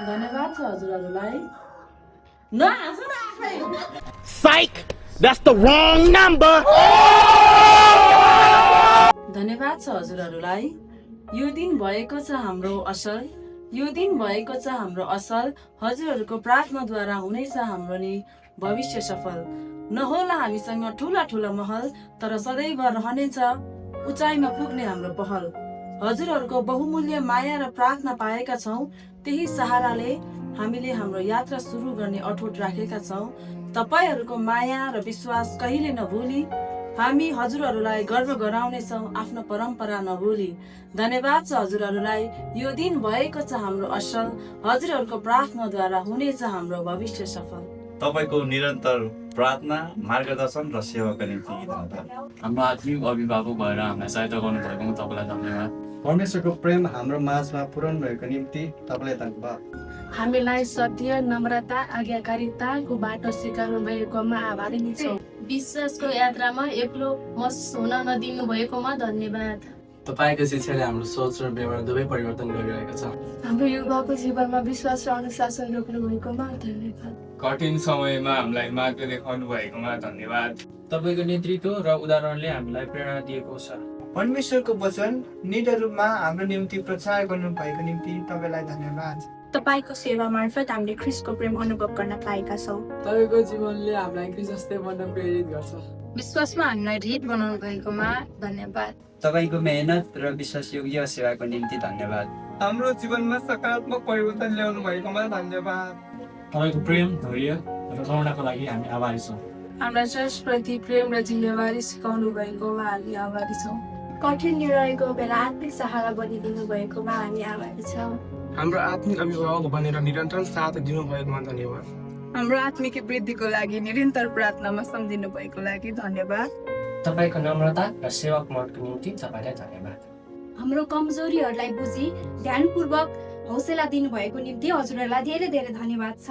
धन्यवाद छ हजुरहरूलाई। नहाँस न आफै। Psych! That's the wrong number! धन्यवाद छ हजुरहरूलाई। यो दिन भएको छ हाम्रो असल, यो दिन भएको छ हाम्रो असल, हजुरहरूको प्रार्थनाद्वारा हुनेछ हाम्रो नि भविष्य सफल। नहोला हामीसँग ठुला ठुला महल, तर सदैव रहनेछ उचाइमा पुग्ने हाम्रो पहल। हजुरहरूको बहुमूल्य माया र प्रार्थना पाएका छौँ, त्यही सहाराले हामीले हाम्रो यात्रा सुरु गर्ने अठोट राखेका छौँ। तपाईहरूको माया र विश्वास कहिले नभुली हामी हजुरहरूलाई गर्व गराउनेछौँ आफ्नो परम्परा नभुली। धन्यवाद छ हजुरहरूलाई। यो दिन भएको छ हाम्रो असल, हजुरहरूको प्रार्थनाद्वारा हुनेछ हाम्रो भविष्य सफल। तपाईको निरन्तर प्रार्थना, मार्गदर्शन र सेवाका निम्ति धन्यवाद। हाम्रो आत्मिक अभिभावक भएर हामीलाई सहायता गर्नुभएकोमा तपाईँलाई धन्यवाद। परमेश्वरको प्रेम हाम्रो माझमा पूर्ण भएको निम्ति तपाईँलाई धन्यवाद। हामीलाई सत्य, नम्रता, आज्ञाकारिताको बाटो सिकाउनु भएकोमा आभारी छौँ। विश्वासको यात्रामा एक्लो महसुस हुन नदिनु भएकोमा धन्यवाद। तपाईँको शिक्षाले हाम्रो सोच र व्यवहार दुवै परिवर्तन गरिरहेको छ। हाम्रो युवाको जीवनमा विश्वास र अनुशासन रोक्नु भएकोमा धन्यवाद। कठिन समयमा हामीलाई मार्ग देखाउनु भएकोमा धन्यवाद। तपाईँको नेतृत्व र उदाहरणले हामीलाई प्रेरणा दिएको छ। परमेश्वरको वचन निडर रूपमा हाम्रो निम्ति प्रचार गर्नु भएको निम्ति तपाईँलाई धन्यवाद। तपाईको सेवा मार्फत हामीले ख्रीष्टको प्रेम अनुभव गर्न पाएका छौँ। तपाईँको जीवनले हामीलाई ख्रीष्ट जस्तै बन्न प्रेरित गर्छ। विश्वासमा हामीलाई ढिट बनाउनु भएकोमा धन्यवाद। तपाईको मेहनत र विश्वासयोग्य सेवाको निम्ति धन्यवाद। हाम्रो जीवनमा सकारात्मक परिवर्तन ल्याउनु भएकोमा धन्यवाद। तपाईँको प्रेम, धैर्य र करुणाको लागि हामी आभारी छौँ। हामीलाई चर्चप्रति प्रेम र जिम्मेवारी सिकाउनु भएकोमा हामी आभारी छौँ। कठिन निर्णयको बेला आत्मिक सहारा बनिदिनु भएकोमा हामी आभारी छौँ। हाम्रो आत्मिक अभिभावक बनेर निरन्तर साथ दिनुभएकोमा धन्यवाद। हाम्रो आत्मिक वृद्धिको लागि निरन्तर प्रार्थनामा सम्झिनु भएको लागि धन्यवाद। तपाईँको नम्रता र सेवक मनको निम्ति तपाईँलाई धन्यवाद। हाम्रो कमजोरीहरूलाई बुझी ध्यानपूर्वक हौसला दिनुभएको निम्ति हजुरहरूलाई धेरै धेरै धन्यवाद छ।